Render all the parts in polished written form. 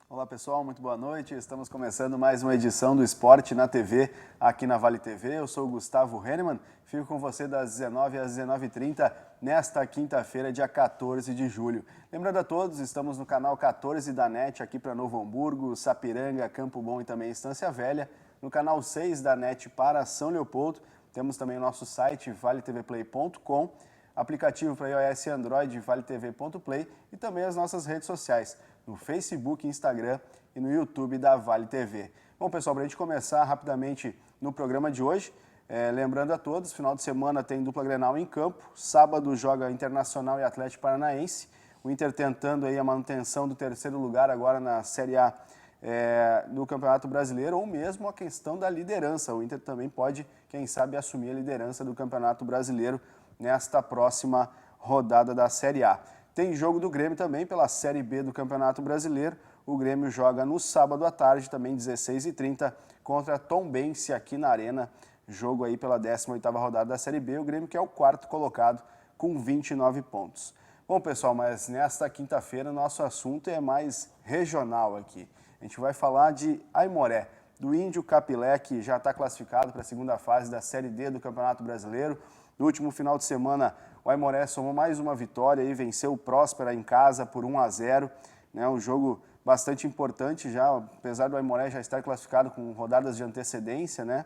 Olá pessoal, muito boa noite. Estamos começando mais uma edição do Esporte na TV aqui na Vale TV. Eu sou o Gustavo Hennemann, fico com você das 19 às 19h30 nesta quinta-feira, dia 14 de julho. Lembrando a todos, estamos no canal 14 da NET aqui para Novo Hamburgo, Sapiranga, Campo Bom e também Estância Velha. No canal 6 da NET para São Leopoldo. Temos também o nosso site valetvplay.com, aplicativo para iOS e Android valeTV.play e também as nossas redes sociais, no Facebook, Instagram e no YouTube da Vale TV. Bom, pessoal, para a gente começar rapidamente no programa de hoje, lembrando a todos, final de semana tem dupla Grenal em campo, sábado joga Internacional e Atlético Paranaense, o Inter tentando aí a manutenção do terceiro lugar agora na Série A do Campeonato Brasileiro, ou mesmo a questão da liderança. O Inter também pode, quem sabe, assumir a liderança do Campeonato Brasileiro nesta próxima rodada da Série A. Tem jogo do Grêmio também pela Série B do Campeonato Brasileiro. O Grêmio joga no sábado à tarde, também 16h30, contra Tombense aqui na Arena. Jogo aí pela 18ª rodada da Série B. O Grêmio que é o quarto colocado com 29 pontos. Bom, pessoal, mas nesta quinta-feira nosso assunto é mais regional aqui. A gente vai falar de Aimoré, do Índio Capilé, que já está classificado para a segunda fase da Série D do Campeonato Brasileiro. No último final de semana, o Aimoré somou mais uma vitória e venceu o Próspera em casa por 1-0. Um jogo bastante importante já, apesar do Aimoré já estar classificado com rodadas de antecedência, né?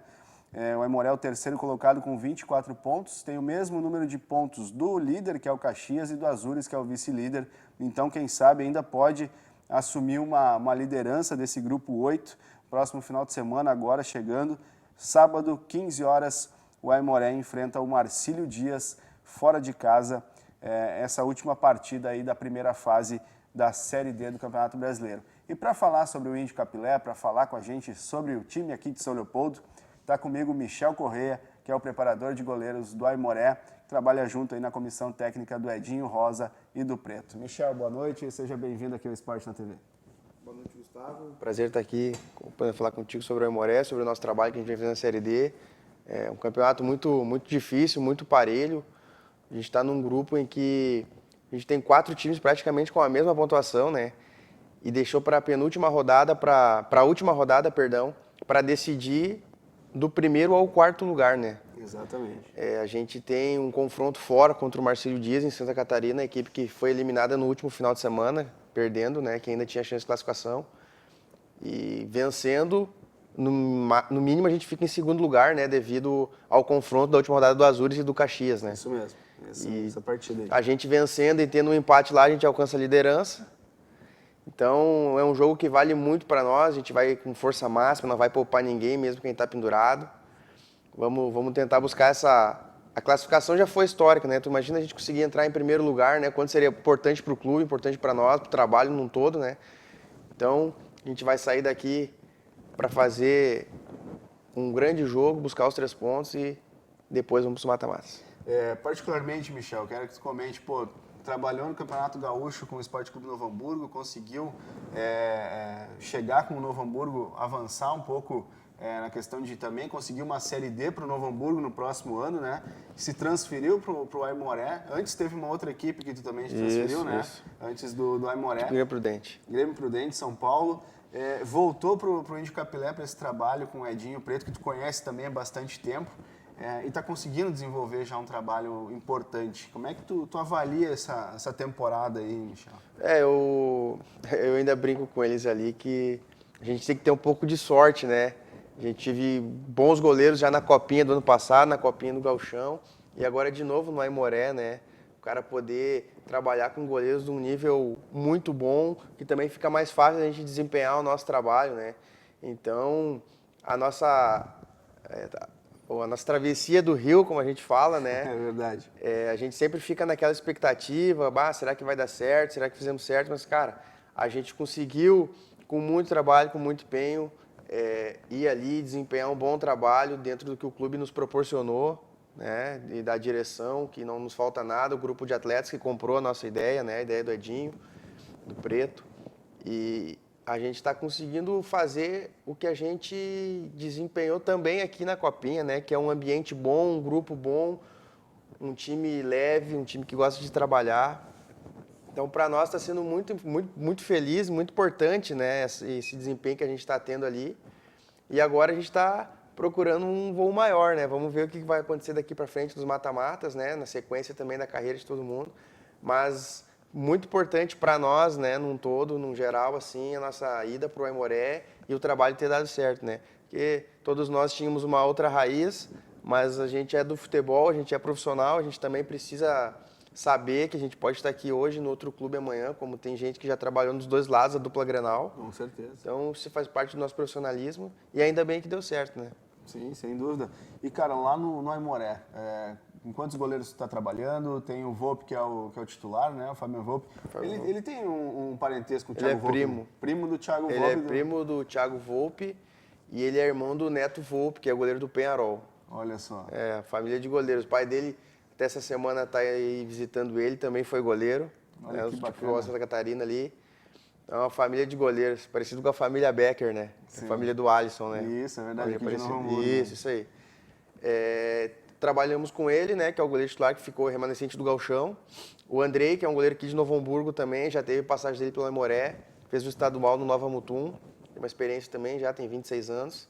O Aimoré é o terceiro colocado com 24 pontos, tem o mesmo número de pontos do líder, que é o Caxias, e do Azures, que é o vice-líder. Então, quem sabe, ainda pode assumir uma liderança desse grupo 8. Próximo final de semana, agora chegando, sábado, 15 horas, o Aimoré enfrenta o Marcílio Dias, fora de casa, essa última partida aí da primeira fase da Série D do Campeonato Brasileiro. E para falar sobre o Índio Capilé, para falar com a gente sobre o time aqui de São Leopoldo, está comigo o Michel Correia, que é o preparador de goleiros do Aimoré, que trabalha junto aí na comissão técnica do Edinho Rosa e do Preto. Michel, boa noite e seja bem-vindo aqui ao Esporte na TV. Boa noite, Gustavo. Prazer estar aqui, podendo falar contigo sobre o Aimoré, sobre o nosso trabalho que a gente vem fazendo na Série D. É um campeonato muito difícil, muito parelho. A gente está num grupo em que a gente tem 4 times praticamente com a mesma pontuação, né? E deixou para a penúltima rodada, para a última rodada, perdão, para decidir do primeiro ao quarto lugar, né? Exatamente. A gente tem um confronto fora contra o Marcílio Dias em Santa Catarina, a equipe que foi eliminada no último final de semana, perdendo, né? Que ainda tinha chance de classificação. E vencendo, no mínimo a gente fica em segundo lugar, né? Devido ao confronto da última rodada do Azures e do Caxias, né? Isso mesmo. Essa partida aí. A gente vencendo e tendo um empate lá, a gente alcança a liderança. Então, é um jogo que vale muito para nós. A gente vai com força máxima, não vai poupar ninguém, mesmo quem está pendurado. Vamos tentar buscar A classificação já foi histórica, né? Tu imagina a gente conseguir entrar em primeiro lugar, né? Quanto seria importante para o clube, importante para nós, para o trabalho num todo, né? Então, a gente vai sair daqui para fazer um grande jogo, buscar os 3 pontos e depois vamos para os mata-matas. Particularmente, Michel, quero que tu comente, trabalhou no Campeonato Gaúcho com o Esporte Clube Novo Hamburgo, conseguiu chegar com o Novo Hamburgo, avançar um pouco na questão de também conseguir uma Série D para o Novo Hamburgo no próximo ano, né? Se transferiu para o Aimoré. Antes teve uma outra equipe que tu também te transferiu, né? Isso. Antes do Aimoré. Grêmio Prudente. Grêmio Prudente, São Paulo. Voltou para o Índio Capilé para esse trabalho com o Edinho Preto, que tu conhece também há bastante tempo. E está conseguindo desenvolver já um trabalho importante. Como é que tu avalia essa temporada aí, Michel? Eu ainda brinco com eles ali que a gente tem que ter um pouco de sorte, né? A gente teve bons goleiros já na Copinha do ano passado, na Copinha do Gauchão, e agora de novo no Aimoré, né? O cara poder trabalhar com goleiros de um nível muito bom, que também fica mais fácil a gente desempenhar o nosso trabalho, né? Então, a nossa travessia do rio, como a gente fala, né? É verdade. A gente sempre fica naquela expectativa, será que vai dar certo? Será que fizemos certo? Mas, cara, a gente conseguiu, com muito trabalho, com muito empenho, ir ali, desempenhar um bom trabalho dentro do que o clube nos proporcionou. né, e da direção, que não nos falta nada, o grupo de atletas que comprou a nossa ideia, né, a ideia do Edinho, do Preto, e a gente está conseguindo fazer o que a gente desempenhou também aqui na Copinha, né, que é um ambiente bom, um grupo bom, um time leve, um time que gosta de trabalhar. Então, para nós está sendo muito feliz, muito importante, né, esse desempenho que a gente está tendo ali. E agora a gente está procurando um voo maior, né? Vamos ver o que vai acontecer daqui para frente nos mata-matas, né? Na sequência também da carreira de todo mundo. Mas muito importante para nós, né? Num todo, num geral, assim, a nossa ida para o Aimoré e o trabalho ter dado certo, né? Porque todos nós tínhamos uma outra raiz, mas a gente é do futebol, a gente é profissional, a gente também precisa saber que a gente pode estar aqui hoje no outro clube amanhã, como tem gente que já trabalhou nos dois lados da dupla Grenal. Com certeza. Então, isso faz parte do nosso profissionalismo e ainda bem que deu certo, né? Sim, sem dúvida. E, cara, lá no Aimoré, com quantos goleiros você está trabalhando? Tem o Volpe, que é o titular, né? O Fabian Volpe. Ele tem um parentesco com o Thiago Volpe? Ele é primo. Primo do Thiago Volpe. Ele é primo do Thiago Volpe e ele é irmão do Neto Volpe, que é goleiro do Penharol. Olha só. É, família de goleiros. O pai dele, até essa semana, está aí visitando ele, também foi goleiro. Olha que bacana. Futebol Santa Catarina ali. É uma família de goleiros, parecido com a família Becker, né? A família do Alisson, né? Isso, é verdade. Aqui de Novo Hamburgo, né? Isso aí. Trabalhamos com ele, né? Que é o goleiro titular que ficou remanescente do Gauchão. O Andrei, que é um goleiro aqui de Novo Hamburgo também, já teve passagem dele pelo Aimoré, fez o estadual no Nova Mutum, tem uma experiência também, já tem 26 anos.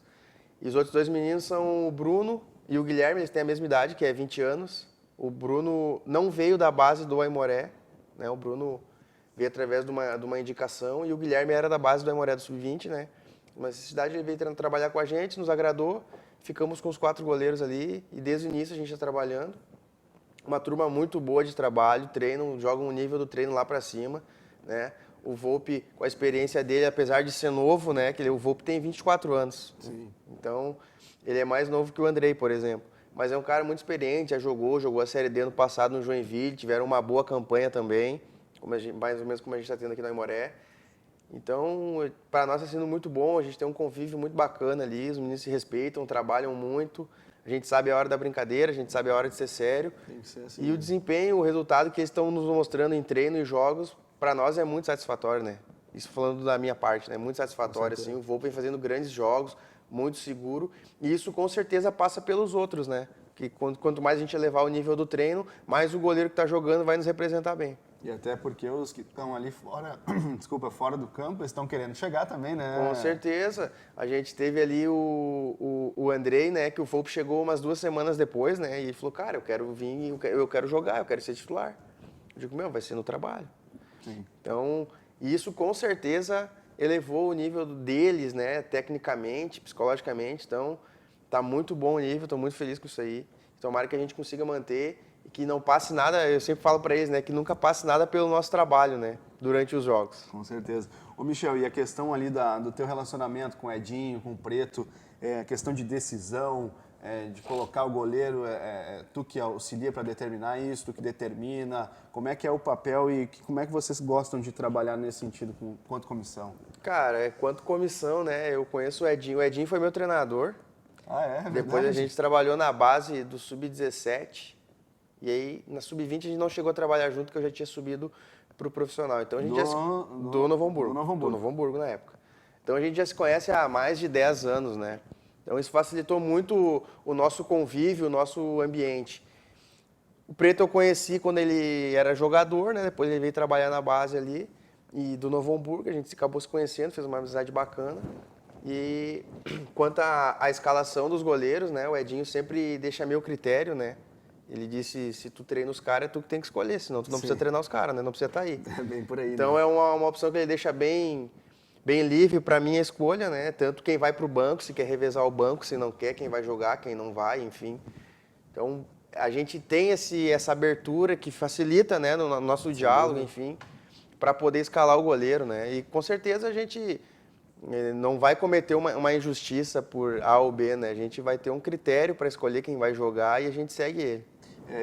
E os outros dois meninos são o Bruno e o Guilherme, eles têm a mesma idade, que é 20 anos. O Bruno não veio da base do Aimoré, né? O Bruno veio através de uma indicação e o Guilherme era da base do Aimoré do Sub-20, né? Uma necessidade, ele veio trabalhar com a gente, nos agradou, ficamos com os 4 goleiros ali e desde o início a gente está trabalhando. Uma turma muito boa de trabalho, treinam, jogam o nível do treino lá para cima, né? O Volpe, com a experiência dele, apesar de ser novo, né? O Volpe tem 24 anos. Sim. Então, ele é mais novo que o Andrei, por exemplo. Mas é um cara muito experiente, já jogou a Série D no passado no Joinville, tiveram uma boa campanha também, mais ou menos como a gente está tendo aqui no Aimoré. Então, para nós está sendo muito bom, a gente tem um convívio muito bacana ali, os meninos se respeitam, trabalham muito, a gente sabe a hora da brincadeira, a gente sabe a hora de ser sério. Tem que ser assim, E o desempenho, o resultado que eles estão nos mostrando em treino e jogos, para nós é muito satisfatório, né? Isso falando da minha parte, né? Muito satisfatório, assim, o Volpe vem fazendo grandes jogos, muito seguro, e isso com certeza passa pelos outros, né? Que quanto mais a gente elevar o nível do treino, mais o goleiro que está jogando vai nos representar bem. E até porque os que estão ali fora, desculpa, fora do campo, eles estão querendo chegar também, né? Com certeza. A gente teve ali o Andrei, né, que o Volpe chegou umas 2 semanas depois, né, e ele falou, cara, eu quero vir, eu quero jogar, eu quero ser titular. Eu digo, vai ser no trabalho. Sim. Então, isso com certeza elevou o nível deles, né, tecnicamente, psicologicamente, então tá muito bom o nível, estou muito feliz com isso aí. Tomara que a gente consiga manter e que não passe nada, eu sempre falo para eles, né, que nunca passe nada pelo nosso trabalho, né, durante os jogos. Com certeza. Ô Michel, e a questão ali do teu relacionamento com o Edinho, com o Preto, a questão de decisão, de colocar o goleiro, tu que auxilia para determinar isso, tu que determina, como é que é o papel e como é que vocês gostam de trabalhar nesse sentido quanto comissão? Cara, quanto comissão, né, eu conheço o Edinho foi meu treinador. Ah, é? Verdade. Depois a gente trabalhou na base do Sub-17 e aí na Sub-20 a gente não chegou a trabalhar junto, que eu já tinha subido para o profissional. Então a gente do Novo Hamburgo. Do Novo Hamburgo na época. Então a gente já se conhece há mais de 10 anos, né? Então isso facilitou muito o nosso convívio, o nosso ambiente. O Preto eu conheci quando ele era jogador, né? Depois ele veio trabalhar na base ali e do Novo Hamburgo, a gente acabou se conhecendo, fez uma amizade bacana. E quanto à escalação dos goleiros, né, o Edinho sempre deixa a meu critério, né? Ele disse, se tu treina os caras, é tu que tem que escolher, senão tu não precisa treinar os caras, né? Não precisa estar aí. É bem por aí, então né? É uma opção que ele deixa bem livre para minha escolha, né? Tanto quem vai para o banco, se quer revezar o banco, se não quer, quem vai jogar, quem não vai, enfim. Então a gente tem essa abertura que facilita, né, no nosso diálogo, enfim, para poder escalar o goleiro, né? E com certeza a gente não vai cometer uma injustiça por A ou B, né? A gente vai ter um critério para escolher quem vai jogar e a gente segue ele.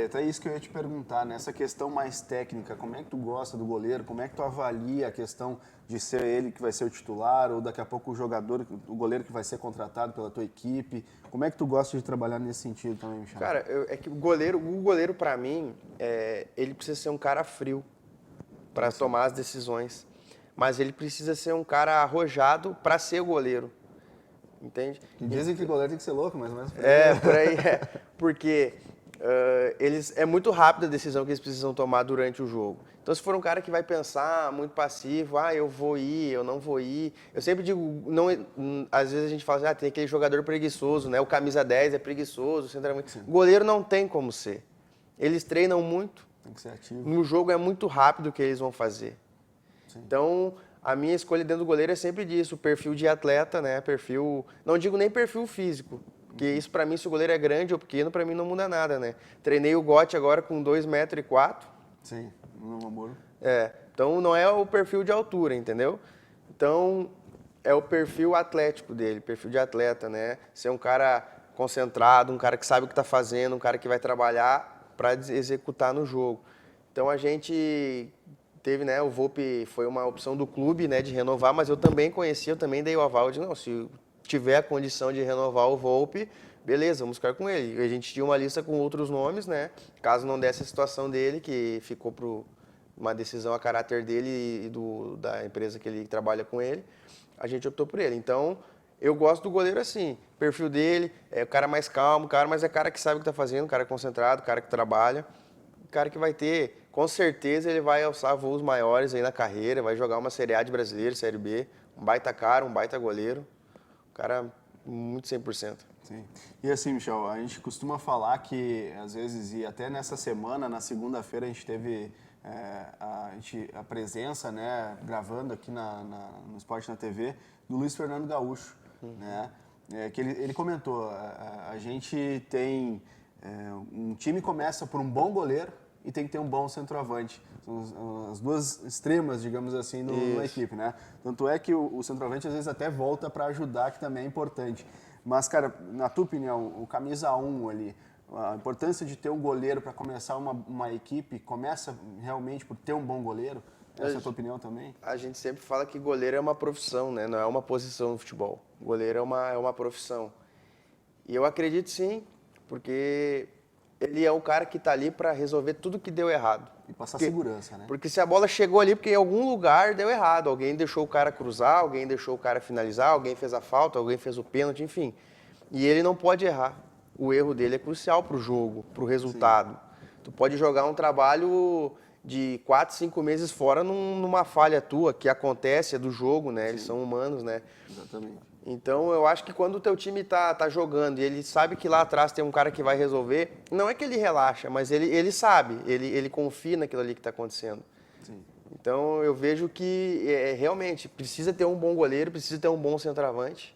Até isso que eu ia te perguntar, nessa questão mais técnica, como é que tu gosta do goleiro, como é que tu avalia a questão de ser ele que vai ser o titular, ou daqui a pouco o goleiro que vai ser contratado pela tua equipe, como é que tu gosta de trabalhar nesse sentido também, Michel? Cara, é que o goleiro para mim, ele precisa ser um cara frio para tomar as decisões, mas ele precisa ser um cara arrojado para ser goleiro, entende? Dizem que goleiro tem que ser louco, mais ou menos. Por aí porque é muito rápida a decisão que eles precisam tomar durante o jogo. Então, se for um cara que vai pensar muito passivo, eu vou ir, eu não vou ir. Eu sempre digo, às vezes a gente fala assim, tem aquele jogador preguiçoso, né? O camisa 10 é preguiçoso, o centroavante. Goleiro não tem como ser. Eles treinam muito. Tem que ser ativo. No jogo é muito rápido o que eles vão fazer. Sim. Então, a minha escolha dentro do goleiro é sempre disso, o perfil de atleta, né? Não digo nem perfil físico. Porque isso, para mim, se o goleiro é grande ou pequeno, para mim não muda nada, né? Treinei o Gotti agora com 2,04 m. Sim, no amor. Então não é o perfil de altura, entendeu? Então é o perfil atlético dele, perfil de atleta, né? Ser um cara concentrado, um cara que sabe o que está fazendo, um cara que vai trabalhar para executar no jogo. Então a gente teve, né? O Volpi foi uma opção do clube, né? De renovar, mas eu também dei o aval de, não, se tiver a condição de renovar o Volpi, beleza, vamos ficar com ele. A gente tinha uma lista com outros nomes, né? Caso não desse a situação dele, que ficou por uma decisão a caráter dele e da empresa que ele trabalha com ele, a gente optou por ele. Então, eu gosto do goleiro assim, perfil dele, é o cara mais calmo, mas é cara que sabe o que está fazendo, cara concentrado, cara que trabalha, cara que vai ter, com certeza ele vai alçar voos maiores aí na carreira, vai jogar uma Série A de brasileiro, Série B, um baita cara, um baita goleiro. Cara, muito 100%. Sim. E assim, Michel, a gente costuma falar que, às vezes, e até nessa semana, na segunda-feira, a gente teve a presença, né, gravando aqui no Esporte na TV, do Luiz Fernando Gaúcho, né? Que ele comentou, a gente tem, um time começa por um bom goleiro e tem que ter um bom centroavante. São as duas extremas, digamos assim, numa equipe, né? Tanto é que o centroavante às vezes até volta para ajudar, que também é importante. Mas, cara, na tua opinião, o camisa 1 ali, a importância de ter um goleiro para começar uma equipe, começa realmente por ter um bom goleiro? Essa é a tua opinião também? A gente sempre fala que goleiro é uma profissão, né? Não é uma posição no futebol. Goleiro é uma profissão. E eu acredito sim, porque ele é o cara que está ali para resolver tudo que deu errado. E passar segurança, né? Porque se a bola chegou ali, porque em algum lugar deu errado. Alguém deixou o cara cruzar, alguém deixou o cara finalizar, alguém fez a falta, alguém fez o pênalti, enfim. E ele não pode errar. O erro dele é crucial para o jogo, para o resultado. Sim. Tu pode jogar um trabalho de 4, 5 meses fora numa falha tua, que acontece, é do jogo, né? Sim. Eles são humanos, né? Exatamente. Então, eu acho que quando o teu time tá jogando e ele sabe que lá atrás tem um cara que vai resolver, não é que ele relaxa, mas ele sabe, ele confia naquilo ali que está acontecendo. Sim. Então, eu vejo que realmente precisa ter um bom goleiro, precisa ter um bom centroavante,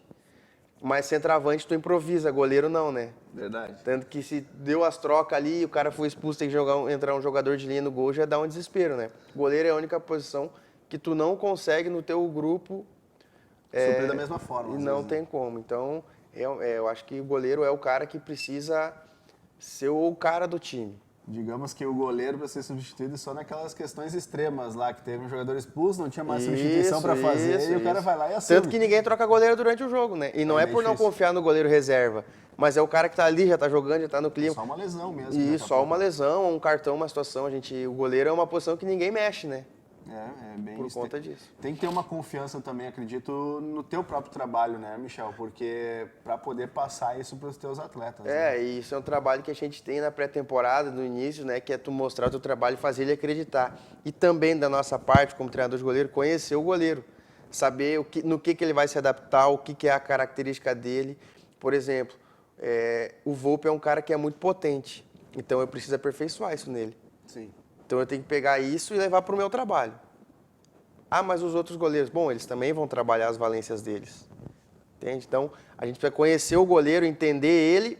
mas centroavante tu improvisa, goleiro não, né? Verdade. Tanto que se deu as trocas ali, o cara foi expulso, tem que entrar um jogador de linha no gol, já dá um desespero, né? Goleiro é a única posição que tu não consegue no teu grupo suprir da mesma forma. E não tem como. Então, eu acho que o goleiro é o cara que precisa ser o cara do time. Digamos que o goleiro para ser substituído só naquelas questões extremas lá, que teve um jogador expulso, não tinha mais substituição para fazer, e o cara vai lá e assume. Tanto que ninguém troca goleiro durante o jogo, né? E não é por não confiar no goleiro reserva, mas é o cara que tá ali, já tá jogando, já tá no clima. Só uma lesão mesmo. E só uma lesão, um cartão, uma situação. O goleiro é uma posição que ninguém mexe, né? É bem por conta disso. Tem que ter uma confiança também, acredito, no teu próprio trabalho, né, Michel? Porque para poder passar isso para os teus atletas. Né? E isso é um trabalho que a gente tem na pré-temporada, no início, né? Que é tu mostrar o teu trabalho e fazer ele acreditar. E também da nossa parte, como treinador de goleiro, conhecer o goleiro. Saber no que ele vai se adaptar, o que é a característica dele. Por exemplo, o Volpi é um cara que é muito potente. Então eu preciso aperfeiçoar isso nele. Sim. Então eu tenho que pegar isso e levar para o meu trabalho. Mas os outros goleiros, bom, eles também vão trabalhar as valências deles. Entende? Então a gente vai conhecer o goleiro, entender ele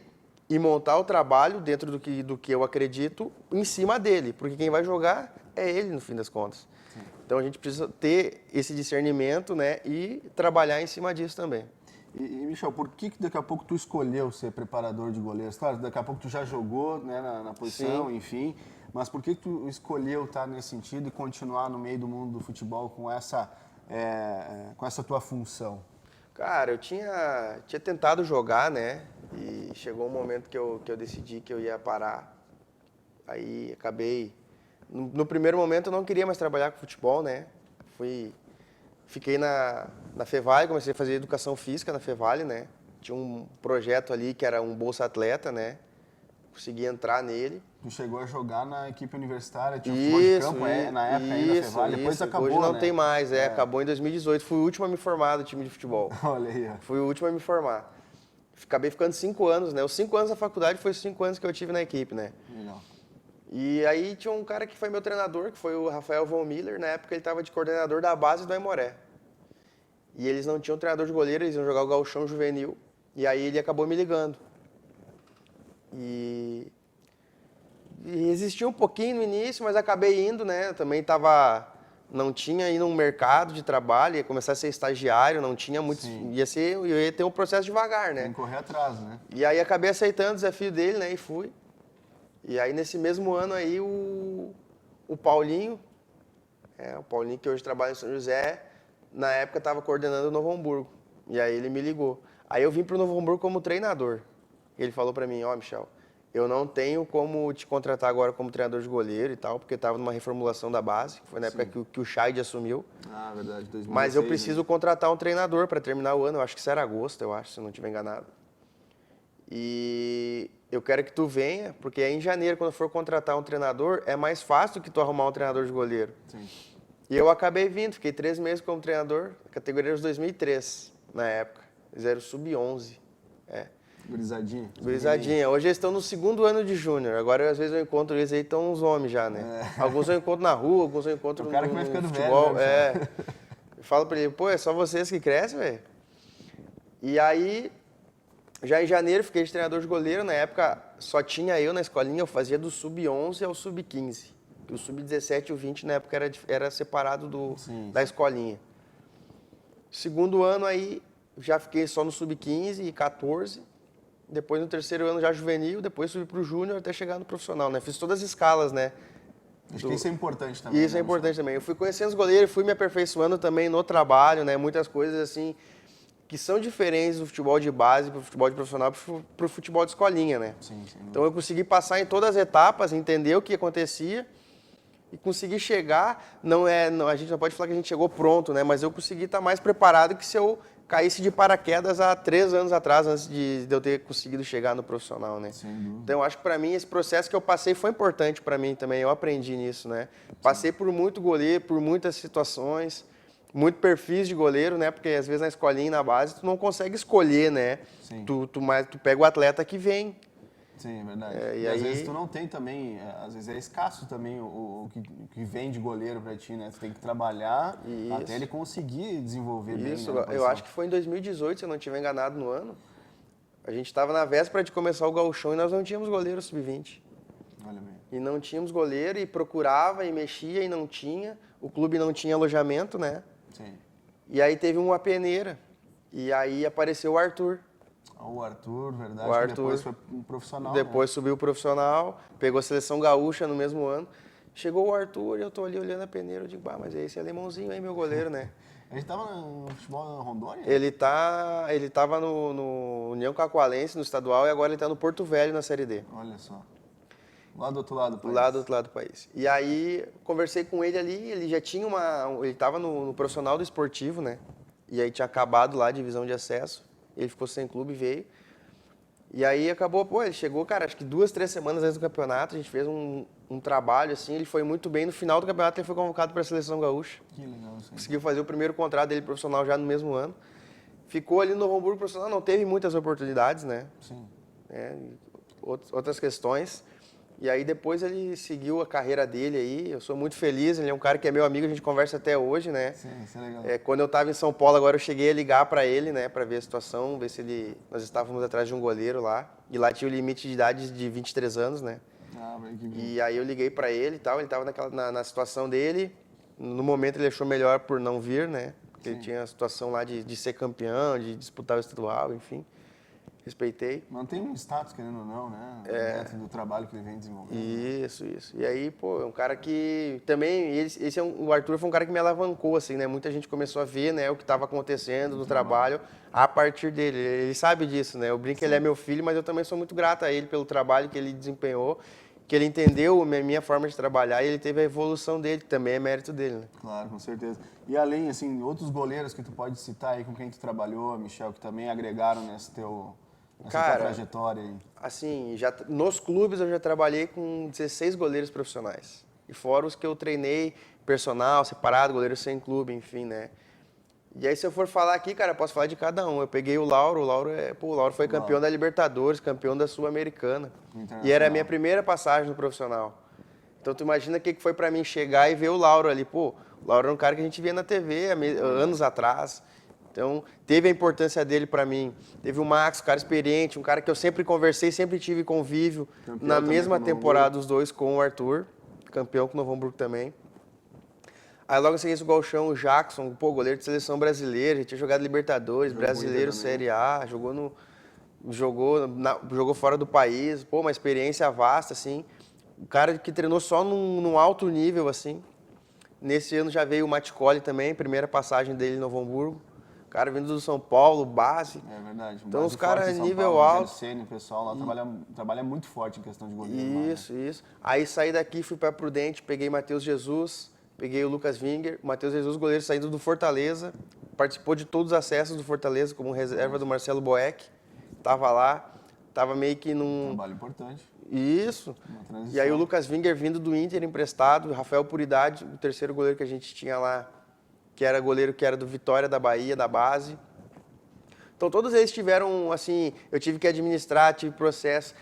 e montar o trabalho dentro do que eu acredito em cima dele. Porque quem vai jogar é ele, no fim das contas. Sim. Então a gente precisa ter esse discernimento, né, e trabalhar em cima disso também. Michel, por que daqui a pouco tu escolheu ser preparador de goleiros? Claro, daqui a pouco tu já jogou, né, na posição, Sim. enfim, mas por que tu escolheu estar nesse sentido e continuar no meio do mundo do futebol com essa tua função? Cara, eu tinha tentado jogar, né? E chegou um momento que eu decidi que eu ia parar. Aí acabei. No primeiro momento eu não queria mais trabalhar com futebol, né? Fiquei na Fevale, comecei a fazer educação física na Fevale, né? Tinha um projeto ali que era um Bolsa Atleta, né? Consegui entrar nele. Tu chegou a jogar na equipe universitária, tinha futebol de campo, na época ainda na Fevale, depois acabou, hoje não né? tem mais, acabou em 2018. Fui o último a me formar do time de futebol. Olha aí, ó. Fui o último a me formar. Acabei ficando 5 anos, né? Os 5 anos da faculdade foi os 5 anos que eu tive na equipe, né? Legal. E aí tinha um cara que foi meu treinador, que foi o Rafael Von Miller. Na época ele estava de coordenador da base do Aimoré. E eles não tinham treinador de goleiro, eles iam jogar o gauchão juvenil. E aí ele acabou me ligando. E resisti um pouquinho no início, mas acabei indo, né? Também não tinha ido no mercado de trabalho, ia começar a ser estagiário, não tinha muito, eu ia ter um processo devagar, né? Tem que correr atrás, né? E aí acabei aceitando o desafio dele, né? E fui. E aí nesse mesmo ano aí o Paulinho, o Paulinho que hoje trabalha em São José, na época estava coordenando o Novo Hamburgo. E aí ele me ligou. Aí eu vim para o Novo Hamburgo como treinador. Ele falou para mim, Michel, eu não tenho como te contratar agora como treinador de goleiro e tal, porque estava numa reformulação da base, foi na época que o Scheid assumiu. Ah, verdade, 2016. Mas eu preciso contratar um treinador para terminar o ano, eu acho que isso era agosto, se eu não estiver enganado. E eu quero que tu venha, porque aí em janeiro, quando for contratar um treinador, é mais fácil do que tu arrumar um treinador de goleiro. Sim. E eu acabei vindo, fiquei 3 meses como treinador, categoria de 2003, na época. Eles eram sub-11. Gurizadinha. Gurizadinha. Hoje eles estão no 2º ano de júnior. Agora, às vezes, eu encontro eles aí, estão uns homens já, né? Alguns eu encontro na rua, alguns eu encontro o cara que vai ficando futebol. Velho, né, Eu falo pra ele, pô, é só vocês que crescem, velho. E aí, já em janeiro, fiquei de treinador de goleiro. Na época, só tinha eu na escolinha, eu fazia do sub-11 ao sub-15. O sub-17 e o 20, na época, era separado da escolinha. Segundo ano, aí, já fiquei só no sub-15 e 14. Depois, no 3º ano, já juvenil. Depois, subi pro júnior até chegar no profissional, né? Fiz todas as escalas, né? Acho que isso é importante também. Isso é importante também. Eu fui conhecendo os goleiros, fui me aperfeiçoando também no trabalho, né? Muitas coisas, assim, que são diferentes do futebol de base pro futebol de profissional pro futebol de escolinha, né? Sim. Então, eu consegui passar em todas as etapas, entender o que acontecia e conseguir chegar. A gente não pode falar que a gente chegou pronto, né? Mas eu consegui estar mais preparado que se eu caísse de paraquedas há 3 anos atrás, antes de eu ter conseguido chegar no profissional, né? Então, eu acho que para mim, esse processo que eu passei foi importante para mim também, eu aprendi nisso, né? Passei por muito goleiro, por muitas situações, muito perfis de goleiro, né? Porque às vezes na escolinha e na base, tu não consegue escolher, né? Tu pega o atleta que vem. Sim, é verdade. E às aí... vezes tu não tem também, às vezes é escasso também o que vem de goleiro pra ti, né? Tu tem que trabalhar até ele conseguir desenvolver bem. Isso, né, eu acho que foi em 2018, se eu não estiver enganado no ano. A gente estava na véspera de começar o gauchão e nós não tínhamos goleiro sub-20. Olha bem. E não tínhamos goleiro e procurava e mexia e não tinha. O clube não tinha alojamento, né? Sim. E aí teve uma peneira. E aí apareceu o Arthur. O Arthur, verdade. O Arthur, depois foi um profissional. Depois né? subiu o profissional, pegou a seleção gaúcha no mesmo ano. Chegou o Arthur e eu tô ali olhando a peneira. Eu digo, mas esse alemãozinho aí, meu goleiro, né? A gente tava no futebol Rondônia? Ele tava no União Cacoalense, no estadual, e agora ele tá no Porto Velho, na Série D. Olha só. Lá do outro lado do país. Lá do outro lado do país. E aí, conversei com ele ali, ele já tinha ele tava no profissional do esportivo, né? E aí tinha acabado lá a divisão de acesso. Ele ficou sem clube e veio. E aí acabou, ele chegou, cara, acho que 2, 3 semanas antes do campeonato, a gente fez um trabalho, assim, ele foi muito bem. No final do campeonato ele foi convocado para a seleção gaúcha. Que legal, sim. Conseguiu fazer o primeiro contrato dele profissional já no mesmo ano. Ficou ali no Novo Hamburgo profissional, não teve muitas oportunidades, né? Sim. Outras questões. E aí depois ele seguiu a carreira dele aí, eu sou muito feliz, ele é um cara que é meu amigo, a gente conversa até hoje, né? Sim, isso é legal. Quando eu estava em São Paulo, agora eu cheguei a ligar para ele, né, para ver a situação, ver se nós estávamos atrás de um goleiro lá, e lá tinha o limite de idade de 23 anos, né? E aí eu liguei para ele e tal, ele estava na situação dele, no momento ele achou melhor por não vir, né? que ele tinha a situação lá de ser campeão, de disputar o estadual, enfim. Respeitei. Mantém um status, querendo ou não, né? Dentro do trabalho que ele vem desenvolvendo. Isso. E aí, pô, é um cara que também, o Arthur foi um cara que me alavancou, assim, né? Muita gente começou a ver, né, o que estava acontecendo no trabalho a partir dele. Ele sabe disso, né? Eu brinco que ele é meu filho, mas eu também sou muito grato a ele pelo trabalho que ele desempenhou, que ele entendeu a minha forma de trabalhar e ele teve a evolução dele, que também é mérito dele, né? Claro, com certeza. E além, assim, outros goleiros que tu pode citar aí com quem tu trabalhou, Michel, que também agregaram nessa tua trajetória aí? Assim, nos clubes eu já trabalhei com 16 goleiros profissionais. E fora os que eu treinei, personal, separado, goleiro sem clube, enfim, né? E aí, se eu for falar aqui, cara, eu posso falar de cada um. Eu peguei o Lauro foi campeão da Libertadores, campeão da Sul-Americana. E era a minha primeira passagem no profissional. Então, tu imagina o que foi pra mim chegar e ver o Lauro ali. Pô, o Lauro era um cara que a gente via na TV anos atrás. Então, teve a importância dele pra mim. Teve o Max, um cara experiente, um cara que eu sempre conversei, sempre tive convívio. Campeão na mesma temporada, os dois com o Arthur, campeão com o Novo Hamburgo também. Aí logo em seguida o Galchão, o Jackson, pô, goleiro de seleção brasileira, já tinha jogado Libertadores, brasileiro, Série A, jogou fora do país, pô, uma experiência vasta, assim. O cara que treinou só num alto nível, assim. Nesse ano já veio o Maticoli também, primeira passagem dele no Novo Hamburgo. O cara vindo do São Paulo, base. É verdade. Então os caras nível alto. O pessoal lá trabalha muito forte em questão de goleiro. Isso. Aí saí daqui, fui para Prudente, peguei Matheus Jesus, peguei o Lucas Winger. O Matheus Jesus, goleiro saindo do Fortaleza, participou de todos os acessos do Fortaleza como reserva do Marcelo Boeck. Tava lá, tava meio que num... Trabalho importante. Isso. E aí o Lucas Winger vindo do Inter emprestado, Rafael Puridade, o terceiro goleiro que a gente tinha lá, que era goleiro que era do Vitória da Bahia, da base. Então todos eles tiveram, assim, eu tive que administrar, tive processo.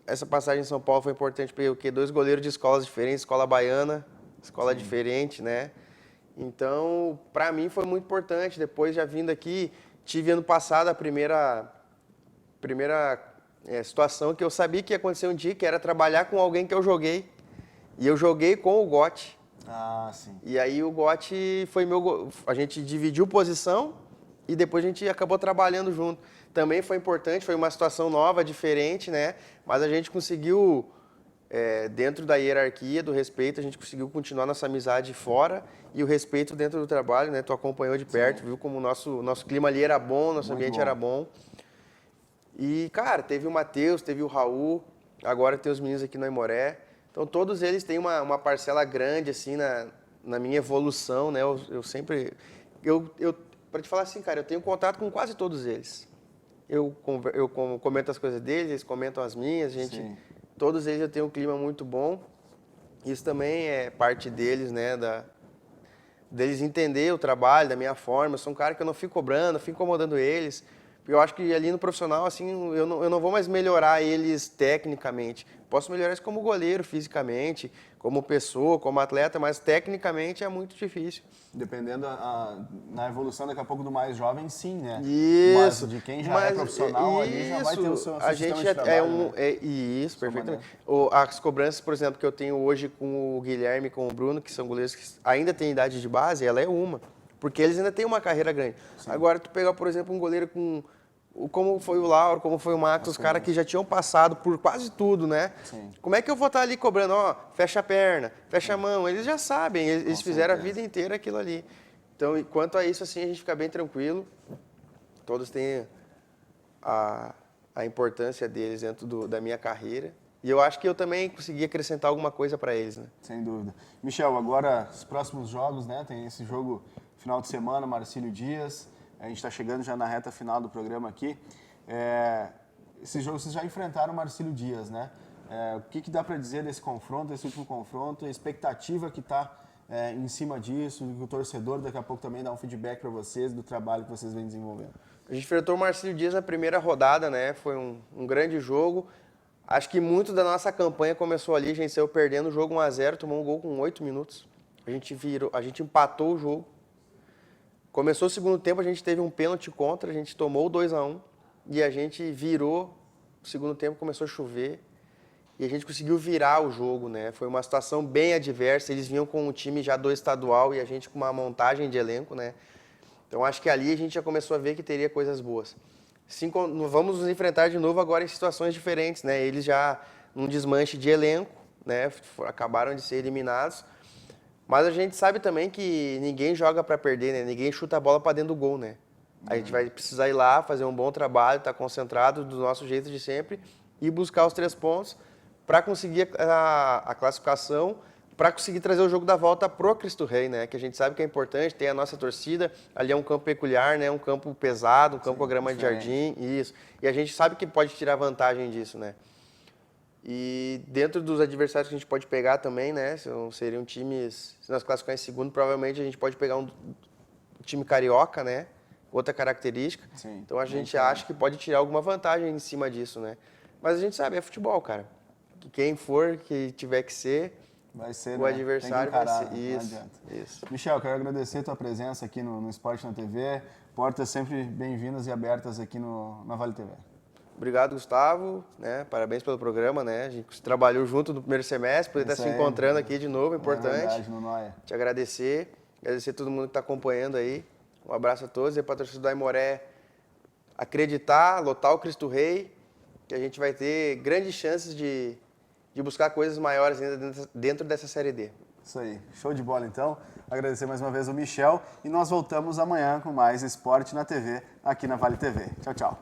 Essa passagem em São Paulo foi importante, porque dois goleiros de escolas diferentes, escola baiana, escola diferente, né? Então, para mim foi muito importante. Depois, já vindo aqui, tive ano passado a primeira situação que eu sabia que ia acontecer um dia, que era trabalhar com alguém que eu joguei. E eu joguei com o Gotti. Ah, sim. E aí o Gotti foi a gente dividiu posição e depois a gente acabou trabalhando junto. Também foi importante, foi uma situação nova, diferente, né? Mas a gente conseguiu, dentro da hierarquia, do respeito, a gente conseguiu continuar nossa amizade fora e o respeito dentro do trabalho, né? Tu acompanhou de perto, sim, viu como o nosso clima ali era bom, nosso ambiente era bom. E, cara, teve o Matheus, teve o Raul, agora tem os meninos aqui no Aimoré. Então, todos eles têm uma parcela grande, assim, na minha evolução, né? Eu sempre... Pra te falar assim, cara, eu tenho contato com quase todos eles. Eu comento as coisas deles, eles comentam as minhas, todos eles eu tenho um clima muito bom. Isso também é parte deles, né? Deles entender o trabalho, da minha forma. Eu sou um cara que eu não fico cobrando, não fico incomodando eles. Eu acho que ali no profissional, assim, eu não vou mais melhorar eles tecnicamente. Posso melhorar eles como goleiro, fisicamente, como pessoa, como atleta, mas tecnicamente é muito difícil. Dependendo na evolução daqui a pouco do mais jovem, sim, né? Isso. Mas de quem já é profissional ali já vai ter o seu sistema de trabalho, Isso, perfeitamente. As cobranças, por exemplo, que eu tenho hoje com o Guilherme e com o Bruno, que são goleiros que ainda têm idade de base, ela é uma. Porque eles ainda têm uma carreira grande. Sim. Agora, tu pegar, por exemplo, um goleiro como foi o Lauro, como foi o Max, os caras que já tinham passado por quase tudo, né? Sim. Como é que eu vou estar ali cobrando, fecha a perna, fecha a mão? Eles já sabem, eles fizeram a vida inteira aquilo ali. Então, quanto a isso, assim, a gente fica bem tranquilo. Todos têm a importância deles dentro da minha carreira. E eu acho que eu também consegui acrescentar alguma coisa para eles, né? Sem dúvida. Michel, agora os próximos jogos, né? Tem esse jogo final de semana, Marcílio Dias. A gente está chegando já na reta final do programa aqui. Esse jogo vocês já enfrentaram o Marcílio Dias, né? O que dá para dizer desse confronto, desse último confronto, a expectativa que está em cima disso, que o torcedor daqui a pouco também dá um feedback para vocês do trabalho que vocês vêm desenvolvendo? A gente enfrentou o Marcílio Dias na primeira rodada, né? Foi um grande jogo. Acho que muito da nossa campanha começou ali, a gente saiu perdendo o jogo 1-0, tomou um gol com 8 minutos. A gente empatou o jogo. Começou o segundo tempo, a gente teve um pênalti contra, a gente tomou o 2-1 e a gente virou. O segundo tempo começou a chover e a gente conseguiu virar o jogo, né? Foi uma situação bem adversa, eles vinham com um time já do estadual e a gente com uma montagem de elenco, né? Então acho que ali a gente já começou a ver que teria coisas boas. Vamos nos enfrentar de novo agora em situações diferentes, né? Eles já num desmanche de elenco, né? Acabaram de ser eliminados. Mas a gente sabe também que ninguém joga para perder, né? Ninguém chuta a bola para dentro do gol, né? A gente vai precisar ir lá, fazer um bom trabalho, estar concentrado do nosso jeito de sempre e buscar os 3 pontos para conseguir a classificação, para conseguir trazer o jogo da volta pro Cristo Rei, né? Que a gente sabe que é importante, tem a nossa torcida, ali é um campo peculiar, né? Um campo pesado, um campo com grama de jardim, isso. E a gente sabe que pode tirar vantagem disso, né? E dentro dos adversários que a gente pode pegar também, né? Seriam times, se nós classificarmos em segundo, provavelmente a gente pode pegar um time carioca, né? Outra característica. Sim, então a gente acha que pode tirar alguma vantagem em cima disso, né? Mas a gente sabe, é futebol, cara. Que quem for, que tiver que ser, vai ser, o adversário vai ser. Isso. Michel, quero agradecer a tua presença aqui no Esporte na TV. Portas sempre bem-vindas e abertas aqui na Vale TV. Obrigado, Gustavo, né? Parabéns pelo programa, né? A gente trabalhou junto no primeiro semestre, poder estar se encontrando aqui de novo, é importante. É verdade, no Noia. Te agradecer a todo mundo que está acompanhando aí. Um abraço a todos e para a torcida do Aimoré acreditar, lotar o Cristo Rei, que a gente vai ter grandes chances de buscar coisas maiores ainda dentro dessa Série D. Isso aí, show de bola então. Agradecer mais uma vez o Michel e nós voltamos amanhã com mais Esporte na TV aqui na Vale TV. Tchau, tchau.